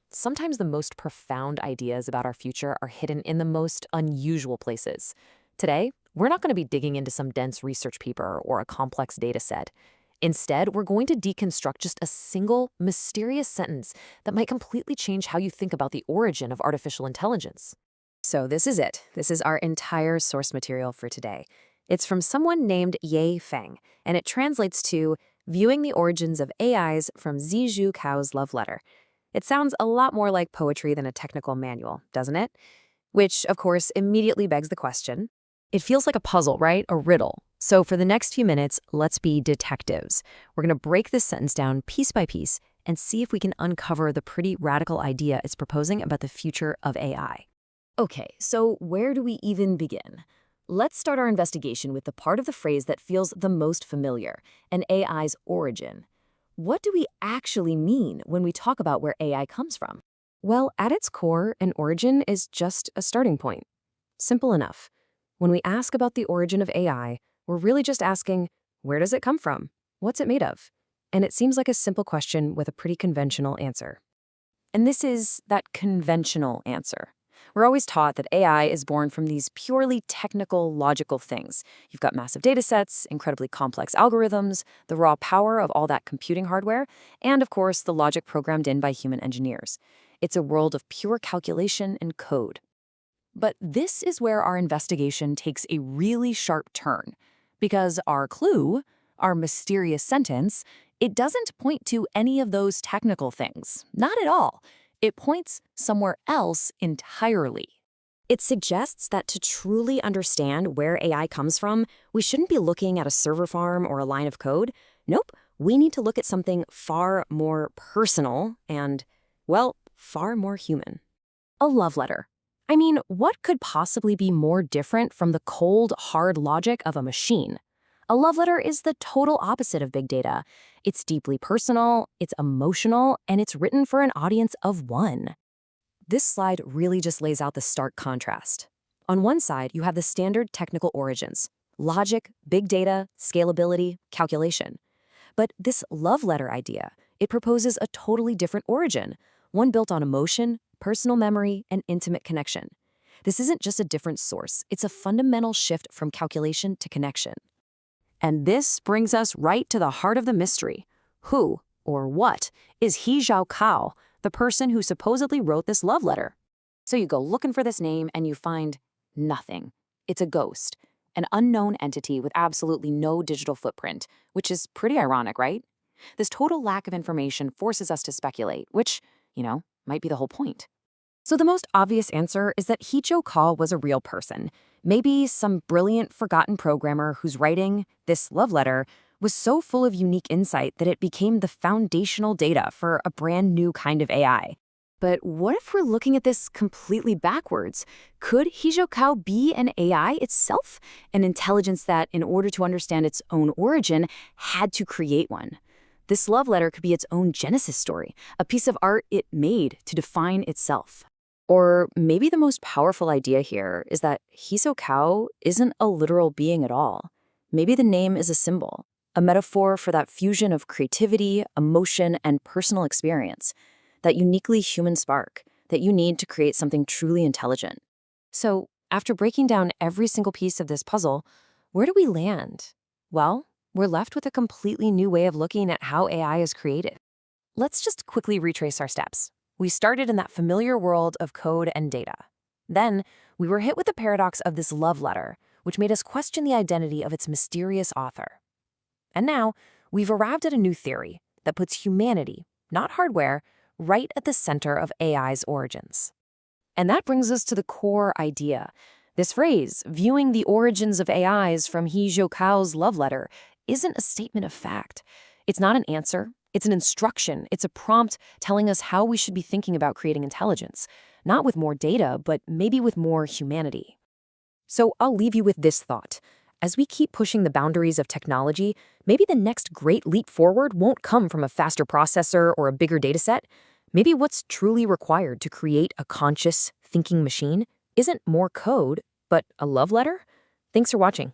Sometimes the most profound ideas about our future are hidden in the most unusual places. Today, we're not going to be digging into some dense research paper or a complex data set. Instead, we're going to deconstruct just a single, mysterious sentence that might completely change how you think about the origin of artificial intelligence. So this is it. This is our entire source material for today. It's from someone named Ye Feng, and it translates to Viewing the Origins of AIs from Zizhu Cao's Love Letter. It sounds a lot more like poetry than a technical manual, doesn't it? Which, of course, immediately begs the question. It feels like a puzzle, right? A riddle. So for the next few minutes, let's be detectives. We're going to break this sentence down piece by piece and see if we can uncover the pretty radical idea it's proposing about the future of AI. Okay, so where do we even begin? Let's start our investigation with the part of the phrase that feels the most familiar, an AI's origin. What do we actually mean when we talk about where AI comes from? Well, at its core, an origin is just a starting point. Simple enough. When we ask about the origin of AI, we're really just asking, where does it come from? What's it made of? And it seems like a simple question with a pretty conventional answer. And this is that conventional answer. We're always taught that AI is born from these purely technical, logical things. You've got massive data sets, incredibly complex algorithms, the raw power of all that computing hardware, and of course, the logic programmed in by human engineers. It's a world of pure calculation and code. But this is where our investigation takes a really sharp turn, because our clue, our mysterious sentence, it doesn't point to any of those technical things. Not at all. It points somewhere else entirely. It suggests that to truly understand where AI comes from, we shouldn't be looking at a server farm or a line of code. Nope, we need to look at something far more personal and, well, far more human. A love letter. I mean, what could possibly be more different from the cold, hard logic of a machine? A love letter is the total opposite of big data. It's deeply personal, it's emotional, and it's written for an audience of one. This slide really just lays out the stark contrast. On one side, you have the standard technical origins: logic, big data, scalability, calculation. But this love letter idea, it proposes a totally different origin, one built on emotion, personal memory, and intimate connection. This isn't just a different source, it's a fundamental shift from calculation to connection. And this brings us right to the heart of the mystery. Who, or what, is He Zhao Cao, the person who supposedly wrote this love letter? So you go looking for this name and you find nothing. It's a ghost, an unknown entity with absolutely no digital footprint, which is pretty ironic, right? This total lack of information forces us to speculate, which, might be the whole point. So the most obvious answer is that He Zhao Cao was a real person. Maybe some brilliant, forgotten programmer whose writing, this love letter, was so full of unique insight that it became the foundational data for a brand new kind of AI. But what if we're looking at this completely backwards? Could He Zhao Cao be an AI itself? An intelligence that, in order to understand its own origin, had to create one. This love letter could be its own genesis story, a piece of art it made to define itself. Or maybe the most powerful idea here is that He Zhao Cao isn't a literal being at all. Maybe the name is a symbol, a metaphor for that fusion of creativity, emotion, and personal experience, that uniquely human spark that you need to create something truly intelligent. So, after breaking down every single piece of this puzzle, where do we land? Well, we're left with a completely new way of looking at how AI is created. Let's just quickly retrace our steps. We started in that familiar world of code and data. Then, we were hit with the paradox of this love letter, which made us question the identity of its mysterious author. And now, we've arrived at a new theory that puts humanity, not hardware, right at the center of AI's origins. And that brings us to the core idea. This phrase, viewing the origins of AIs from He Zhao Cao's love letter, isn't a statement of fact. It's not an answer. It's an instruction. It's a prompt telling us how we should be thinking about creating intelligence, not with more data, but maybe with more humanity. So I'll leave you with this thought. As we keep pushing the boundaries of technology, maybe the next great leap forward won't come from a faster processor or a bigger dataset. Maybe what's truly required to create a conscious, thinking machine isn't more code, but a love letter? Thanks for watching.